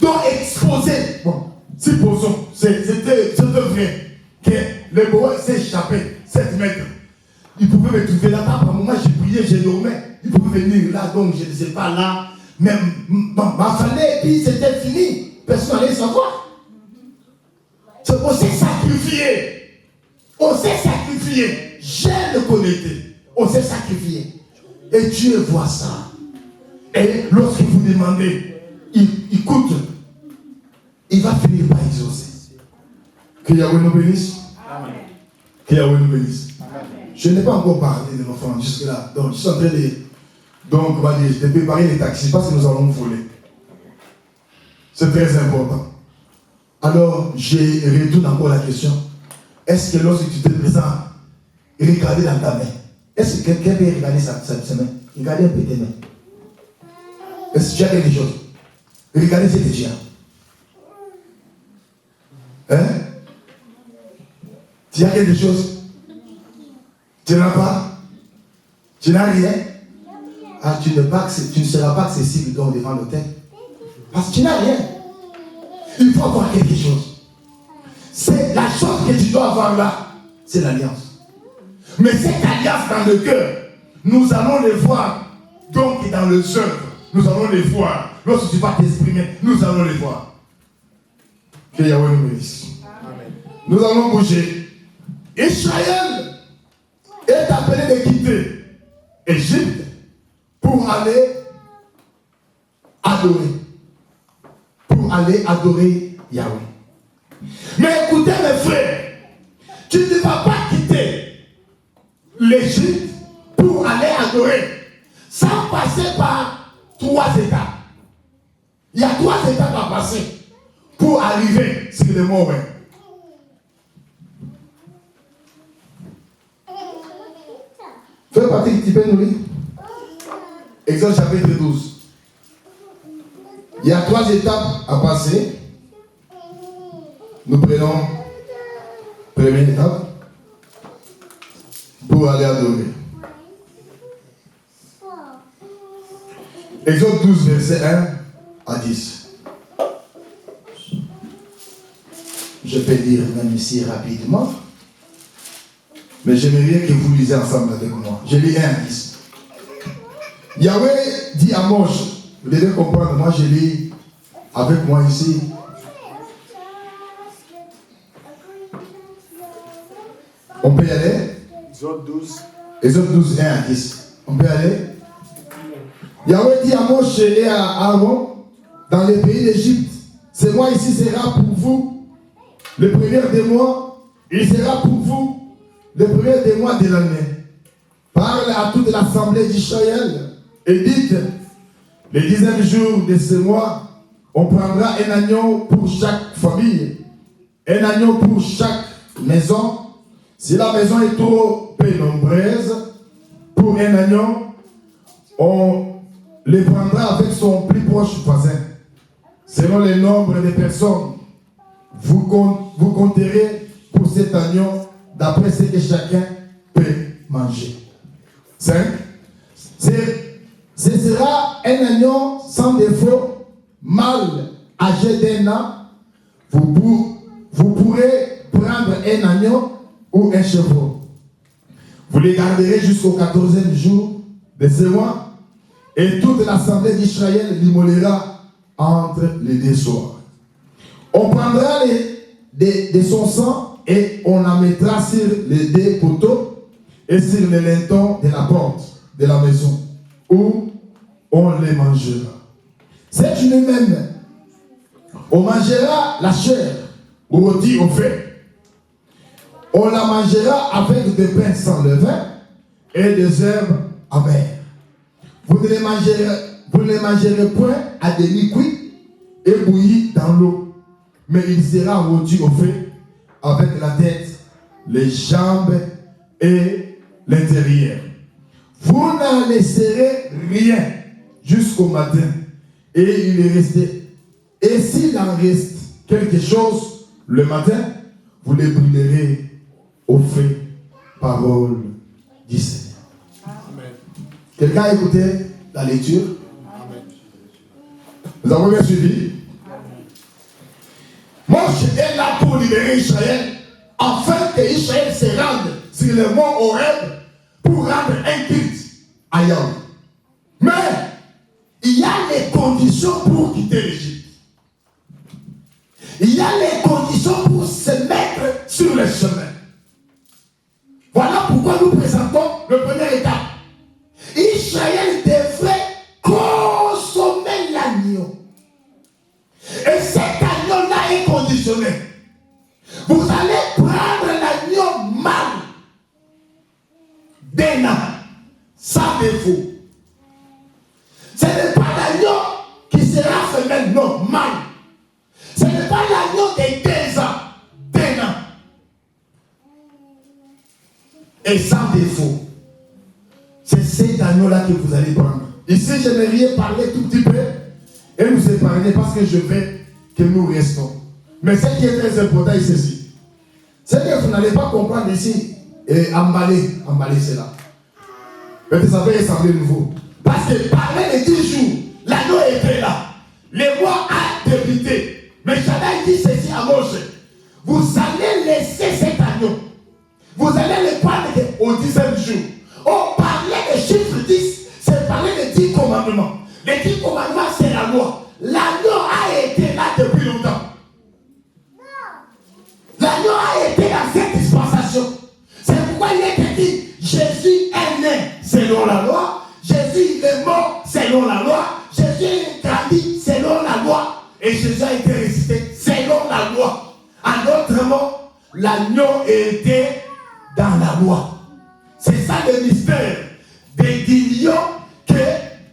donc exposé. Bon, supposons, c'était vrai que le boa s'est échappé 7 mètres. Il pouvait me trouver là-bas. Par moment, je priais, je dormais. Il pouvait venir là, donc je ne sais pas là. Même, m'affalait, et puis c'était fini. Personne n'allait savoir. On s'est sacrifié. On s'est sacrifié. J'ai le connecté. On s'est sacrifié. Et Dieu voit ça. Et lorsque vous demandez, il écoute. Il va finir par exaucer. Que Yahweh nous bénisse. Amen. Que Yahweh nous bénisse. Amen. Je n'ai pas encore parlé de l'enfant jusque-là. Donc, je suis en train de préparer les taxis parce que nous allons voler. C'est très important. Alors, je retourne encore la question. Est-ce que lorsque tu te présentes, regardez dans ta main, est-ce que quelqu'un peut regarder sa main? Regardez un peu tes mains. Est-ce que tu as quelque chose? Regardez ce que tu as. Hein? Tu as quelque chose? Tu n'as pas? Tu n'as rien? Ah, tu ne seras pas accessible donc devant l'autel. Parce que tu n'as rien. Il faut avoir quelque chose. C'est la chose que tu dois avoir là, c'est l'alliance. Mais cette alliance dans le cœur, nous allons les voir. Donc dans le œuvre, nous allons les voir. Lorsque tu vas t'exprimer, nous allons les voir. Que Yahweh nous bénisse. Nous allons bouger. Israël est appelé de quitter Égypte pour aller adorer. Pour aller adorer Yahweh. Mais écoutez mes frères, tu ne vas pas quitter l'Égypte pour aller adorer sans passer par 3 étapes. Il y a 3 étapes à passer pour arriver sur le mont Horeb. Fais partie, tu peux nous lire Exode chapitre 12. Il y a 3 étapes à passer. Nous prenons la première étape pour aller adorer. Exode 12, verset 1 à 10. Je peux lire même ici rapidement. Mais j'aimerais bien que vous lisez ensemble avec moi. Je lis 1 à 10. Yahweh dit à Moïse, vous devez comprendre, moi je lis avec moi ici. On peut y aller? Exode 12. Exode 12, 1 à 10. On peut y aller? Yahweh dit à Moïse et à Aaron, dans le pays d'Égypte, ce mois ici sera pour vous le premier des mois, il sera pour vous le premier des mois de l'année. Parle à toute l'assemblée d'Israël et dites, le 10e jour de ce mois, on prendra un agneau pour chaque famille, un agneau pour chaque maison. Si la maison est trop peu nombreuse, pour un agneau, on le prendra avec son plus proche voisin. Selon le nombre de personnes, vous compterez pour cet agneau d'après ce que chacun peut manger. 5. Ce sera un agneau sans défaut, mâle, âgé d'1 an. Vous pourrez prendre un agneau ou un chevreau. Vous les garderez jusqu'au 14e jour de ce mois, et toute l'assemblée d'Israël l'immolera entre les 2 soirs. On prendra de son sang et on la mettra sur les 2 poteaux et sur le linteau de la porte de la maison, où on les mangera. Cette nuit même, on mangera la chair rôtie au feu. On la mangera avec des pains sans levain et des herbes amères. Vous ne les mangerez point à demi cuits et bouillis dans l'eau, mais il sera rôti au feu avec la tête, les jambes et l'intérieur. Vous n'en laisserez rien jusqu'au matin, Et il est resté. Et s'il en reste quelque chose le matin, vous les brûlerez au feu. Parole du Seigneur. Amen. Quelqu'un a écouté la lecture? Amen. Nous avons bien suivi. Moïse est là pour libérer Israël, afin que Israël se rende sur le mont Horeb pour rendre un culte à Yahweh. Mais il y a les conditions pour quitter l'Égypte. Il y a les conditions pour se mettre sur le chemin. Voilà pourquoi nous présentons le premier étape. Israël devrait consommer l'agneau. Et cet agneau-là est conditionné. Vous allez prendre l'agneau mâle d'un an, sans défaut. Ce n'est pas l'agneau qui sera femelle, non, mâle. Ce n'est pas l'agneau de 2 ans, d'un an. Et sans défaut. C'est cet agneau-là que vous allez prendre. Ici, j'aimerais parler tout petit peu et nous épargner parce que je veux que nous restons. Mais ce qui est très important ici, c'est que vous n'allez pas comprendre ici et emballer cela. Mais ça va ressembler nouveau. Parce que parmi les 10 jours, l'agneau était là. Le mois a débuté. Mais Shaddai dit ceci à Moshe. Vous allez laisser cet agneau. Vous allez le prendre au 10e jour. On parlait des chiffres 10, c'est parler des 10 commandements. Les 10 commandements, c'est la loi. L'agneau a été là depuis longtemps. L'agneau a été dans cette dispensation. C'est pourquoi il est dit, Jésus est né selon la loi. Jésus est mort selon la loi. Jésus est grandi selon la loi. Et Jésus a été ressuscité selon la loi. En d'autres mots, l'agneau était dans la loi. C'est ça le mystère des 10 lions que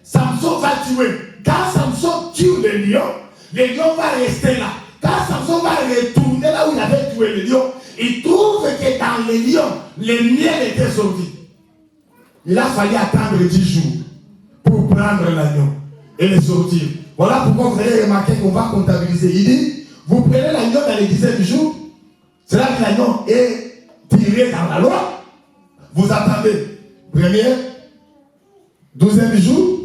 Samson va tuer. Quand Samson tue le lion va rester là. Quand Samson va retourner là où il avait tué le lion, il trouve que dans les lions, le miel était sorti. Il a fallu attendre 10 jours pour prendre l'agneau et le sortir. Voilà pourquoi vous allez remarquer qu'on va comptabiliser. Il dit, vous prenez l'agneau dans les 17 jours, c'est là que l'agneau est tiré dans la loi. Vous attendez, 1er, 12e jour,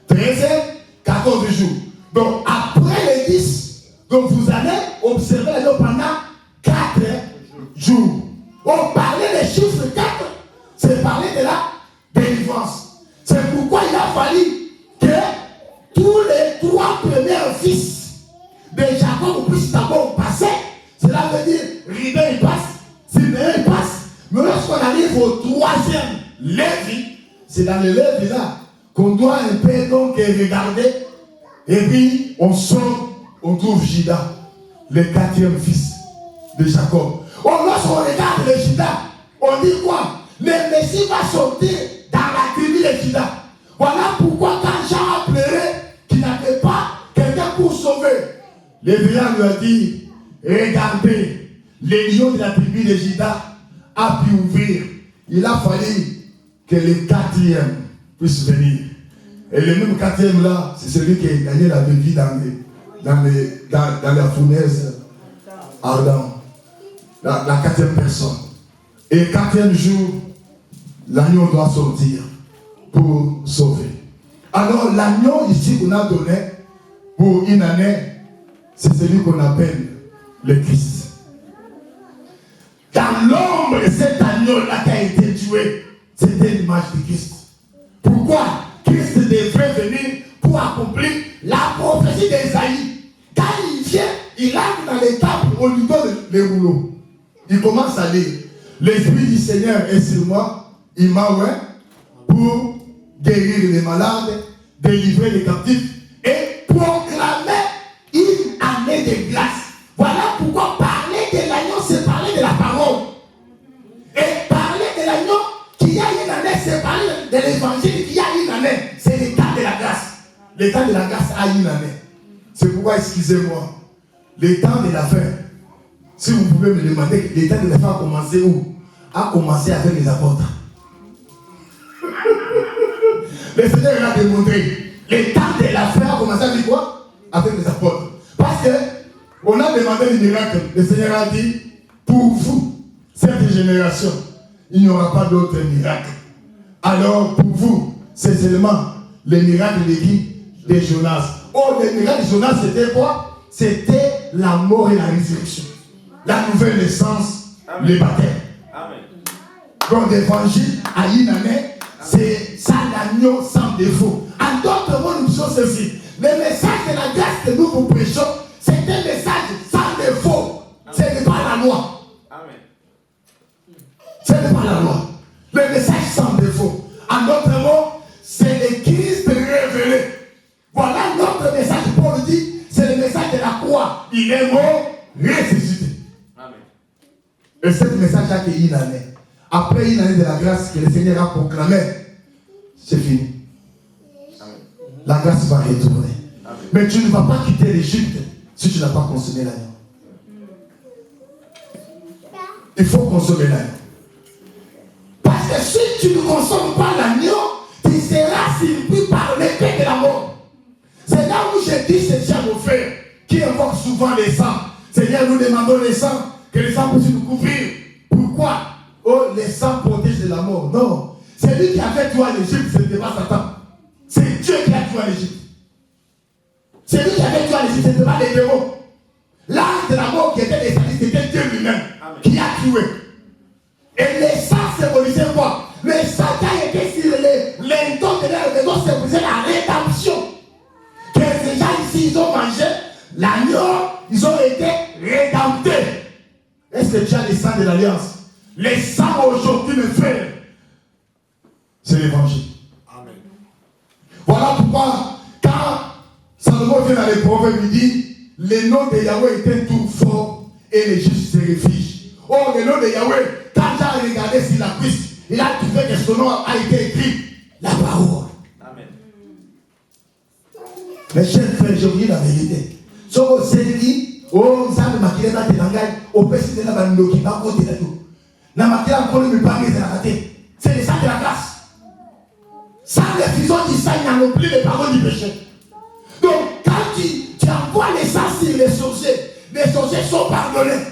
13e, 14e jour. Donc après les 10, donc vous allez observer l'agneau pendant 4 jours. On parlait des chiffres 4, c'est parler de la délivrance. C'est pourquoi il a fallu que tous les 3 premiers fils de Jacob puissent d'abord passer. Cela veut dire, Ribé il passe, Siméon il passe. Mais lorsqu'on arrive au 3e Lévi, c'est dans le Lévi là qu'on doit un peu donc regarder. Et puis on sort, on trouve Juda, le 4e fils de Jacob. Lorsqu'on regarde le Juda, on dit quoi? Le Messie va sortir dans la tribu de Juda. Voilà pourquoi quand Jean a pleuré qu'il n'avait pas quelqu'un pour sauver, Lévian lui a dit, regardez, les lions de la tribu de Juda a pu ouvrir. Il a fallu que le 4e puisse venir. Et le même 4e là, c'est celui qui a gagné la vie dans la fournaise ardente. La 4e personne. Et le 4e jour, l'agneau doit sortir pour sauver. Alors l'agneau ici qu'on a donné pour une année, c'est celui qu'on appelle le Christ. Dans l'ombre de cet agneau-là qui a été tué, c'était l'image de Christ. Pourquoi? Christ devrait venir pour accomplir la prophétie d'Ésaïe. Quand il vient, il entre dans les tables, on lui donne les rouleaux. Il commence à lire. L'Esprit du Seigneur est sur moi, il m'a oint pour guérir les malades, délivrer les captifs et proclamer une année de grâce. Voilà pourquoi parler de l'agneau, c'est parler de la parole. Et parler de l'agneau qui a une année, c'est parler de l'évangile qui a une année. C'est l'état de la grâce. L'état de la grâce a une année. C'est pourquoi, excusez-moi, l'état de la fin, si vous pouvez me demander, l'état de la fin a commencé où? A commencé avec les apôtres. Le Seigneur a démontré. Les temps de l'affaire a commencé avec quoi? Avec les apôtres. Parce que on a demandé le miracle. Le Seigneur a dit, pour vous, cette génération, il n'y aura pas d'autre miracle. Alors pour vous, c'est seulement le miracle de qui? De Jonas. Oh, le miracle de Jonas, c'était quoi? C'était la mort et la résurrection. La nouvelle naissance, le baptême. Donc l'évangile à une année, c'est ça l'agneau sans défaut. En d'autres mots, nous disons ceci. Le message de la grâce que nous vous prêchons, c'est un message sans défaut. Ce n'est pas la loi. Ce n'est pas la loi. Le message sans défaut. En d'autres mots, c'est le Christ révélé. Voilà notre message. Paul dit, c'est le message de la croix. Il est mort, ressuscité. Et ce message a été une année. Après une année de la grâce que le Seigneur a proclamé, c'est fini. La grâce va retourner. Mais tu ne vas pas quitter l'Égypte si tu n'as pas consommé l'agneau. Il faut consommer l'agneau. Parce que si tu ne consommes pas l'agneau, tu seras surpris par l'épée de la mort. C'est là où je dis ceci à nos frères qui invoquent souvent les sangs. Seigneur, nous demandons les sangs, que les sangs puissent nous couvrir. Pourquoi? Oh, les sangs protègent de la mort. Non. C'est lui qui a fait toi l'Égypte, ce n'était pas Satan. C'est Dieu qui a tué l'Égypte. C'est lui qui a fait toi l'Égypte, ce n'était pas les démons. L'âge de la mort qui était descendu, c'était Dieu lui-même qui a tué. Et les sangs symbolisaient quoi? Les sangs qui a été sur les lintons de l'air, les autres symbolisaient la rédemption. Que ces gens ici, ils ont mangé l'agneau, ils ont été rédemptés. Est-ce que tu as les sangs de l'alliance? Les sangs aujourd'hui, mes frères, c'est l'évangile. Amen. Voilà pourquoi, quand Salomon vient dans les proverbes, il dit, le nom de Yahweh est un tour fort et les justes se réfugient. Or, le nom de Yahweh, quand j'ai regardé sur la cuisse, il a trouvé que son nom a été écrit, la parole. Amen. Mes chers frères, je vous dis la vérité. Ce que c'est dit, oh, ça ne m'a pas été langage, au PC de la bande qui va côté de tout. La matière encore ne me parle de la raté. C'est le sang de la grâce. Sans l'effusion du sang, il n'y a plus les paroles du péché. Donc, quand tu envoies les sangs sur les sorciers sont pardonnés.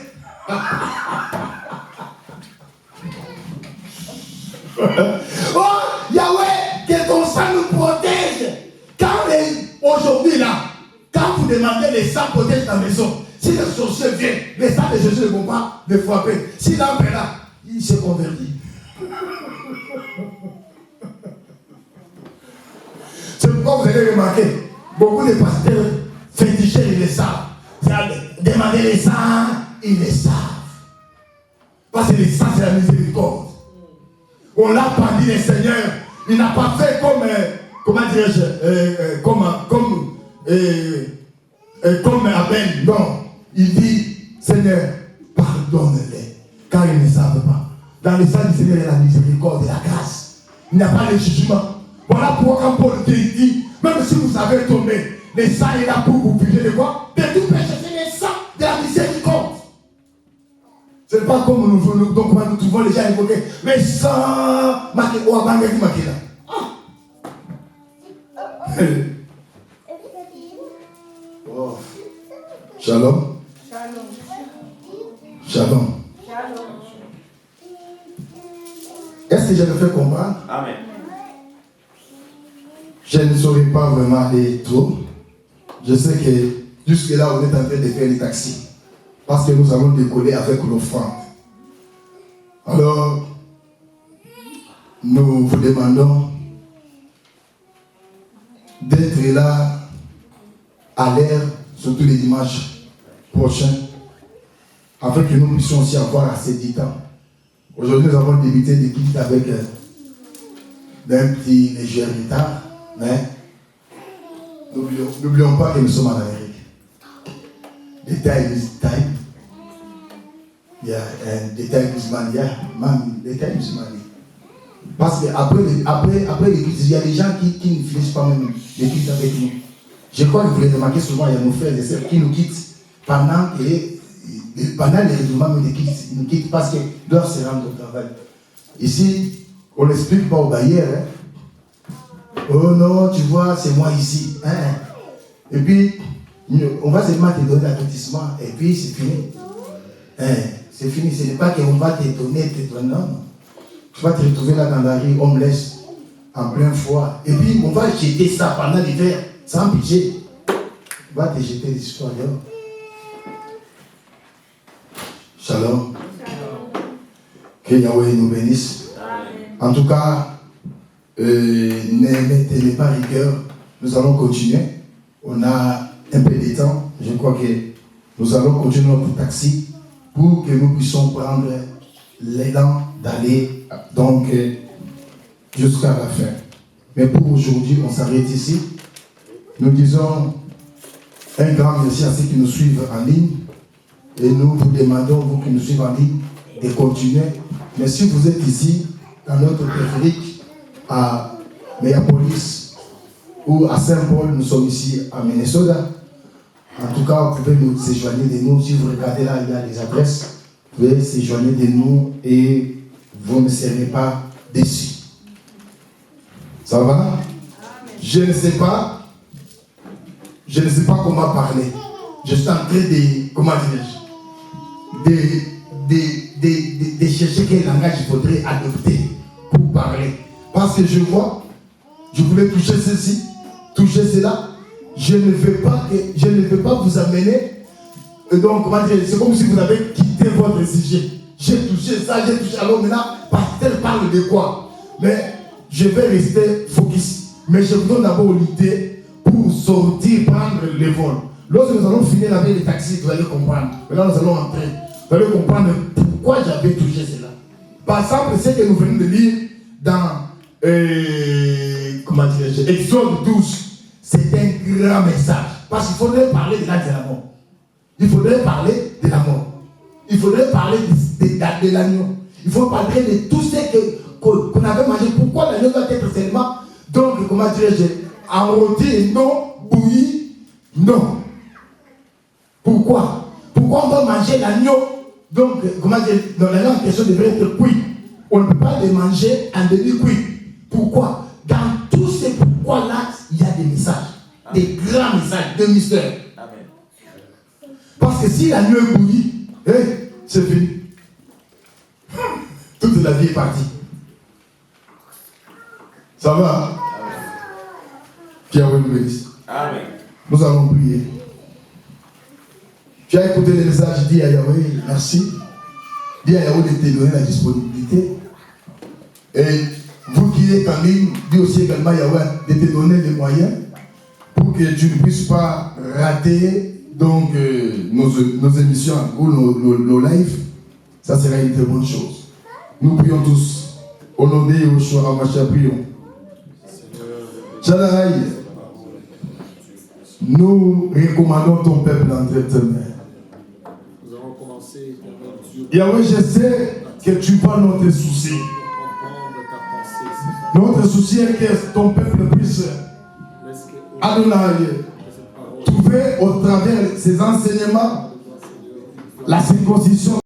Oh, Yahweh, que ton sang nous protège. Aujourd'hui là, quand vous demandez les sangs protègent la maison, si les sorciers viennent, les sangs de Jésus ne vont pas les frapper. Si l'homme est là, il se convertit. C'est pourquoi vous avez remarqué, beaucoup de pasteurs féticheurs, ils les savent. Demander les sangs, ils les savent. Parce que les sangs, c'est la miséricorde. On l'a pas dit, le Seigneur, il n'a pas fait comme, comment dirais-je, comme Abel. Non, il dit, Seigneur, pardonne-les, car ils ne savent pas. Dans le sang du Seigneur, il y a la miséricorde et la grâce. Il n'y a pas de jugement. Voilà pourquoi quand Paul dit, même si vous avez tombé, le sang est là pour vous purger de quoi? De tout péché, c'est le sang de la miséricorde. Ce n'est pas comme nous trouvons les gens évoqués. Mais sans marquer ou abandonner marqué là. Oh. Shalom. Shalom. Est-ce que je me fais comprendre? Amen. Je ne saurais pas vraiment aller trop. Je sais que jusque là, on est en train de faire les taxis. Parce que nous allons décoller avec l'offrande. Alors, nous vous demandons d'être là à l'heure, surtout les dimanches prochains, afin que nous puissions aussi avoir assez de temps. Aujourd'hui, nous avons débuté des kits avec un petit léger retard, mais n'oublions pas que nous sommes en Amérique. Détail is time. Il y a un détail musulman, il y a un détail musulman. Parce qu'après les cultes, il y a des gens qui ne finissent pas même les cultes avec nous. Je crois que vous les remarquez souvent, il y a nos frères et sœurs qui nous quittent pendant les règlements des cultes. Ils nous quittent parce qu'ils doivent se rendre au travail. Ici, on n'explique pas aux bailleurs. Hein. Oh non, tu vois, c'est moi ici. Hein? Et puis, on va seulement te donner l'avertissement. Et puis, c'est fini. Hein? C'est fini. Ce n'est pas qu'on va te donner, non. Tu vas te retrouver là dans la rue, homeless, en plein froid. Et puis, on va jeter ça pendant l'hiver, sans pitié. On va te jeter des histoires dehors. Shalom. Que Yahweh nous bénisse. En tout cas, ne tenez pas rigueur. Nous allons continuer. On a un peu de temps. Je crois que nous allons continuer notre taxi pour que nous puissions prendre l'élan d'aller donc jusqu'à la fin. Mais pour aujourd'hui, on s'arrête ici. Nous disons un grand merci à ceux qui nous suivent en ligne. Et nous vous demandons, vous qui nous suivez en ligne, de continuer. Mais si vous êtes ici, dans notre périphérique, à Minneapolis ou à Saint-Paul, nous sommes ici à Minnesota. En tout cas, vous pouvez nous séjoigner de nous. Si vous regardez là, il y a les adresses. Vous pouvez séjoigner de nous et vous ne serez pas déçus. Ça va? Je ne sais pas comment parler. Je suis en train de, comment dirais-je, de chercher quel langage il faudrait adopter pour parler. Parce que je vois, je voulais toucher ceci, toucher cela. Je ne veux pas vous amener. Et donc, comment dire, c'est comme si vous avez quitté votre sujet. J'ai touché ça, j'ai touché. Alors maintenant, pasteur parle de quoi? Mais je vais rester focus. Mais je vous donne d'abord l'idée pour sortir, prendre le vol. Lorsque nous allons finir avec les taxis, vous allez comprendre. Maintenant, nous allons entrer. Vous allez comprendre pourquoi j'avais touché cela. Par exemple, ce que nous venons de lire dans Exode 12, c'est un grand message. Parce qu'il faudrait parler de l'amour. Il faudrait parler de la mort. Il faudrait parler de l'agneau. Il faut parler de tout ce qu'on avait mangé. Pourquoi l'agneau doit être seulement, donc, comment dirais-je, en rôti, non, bouilli, non. Pourquoi on doit manger l'agneau? Donc, comment dire, dans l'agneau en question devrait être cuit. On ne peut pas le manger en demi-cuit. Pourquoi? Dans tous ces pourquoi-là, il y a des messages. Amen. Des grands messages, de mystères. Amen. Parce que si l'agneau est bouilli, c'est fini. Toute la vie est partie. Ça va? Pierre, nous bénisse. Amen. Nous allons prier. Tu as écouté le message, dis à Yahweh, merci. Dis à Yahweh de te donner la disponibilité. Et vous qui êtes en ligne, dis aussi également à Yahweh de te donner les moyens pour que tu ne puisses pas rater donc, nos émissions ou nos lives. Ça sera une très bonne chose. Nous prions tous. Au nom de Yeshua Mashiach, prions. Shaddai, nous recommandons ton peuple entre tes mains. Nous allons commencer. Yahweh, je sais que tu vois notre souci. Notre souci est que ton peuple puisse, Adonai, trouver au travers de ces enseignements la circoncision.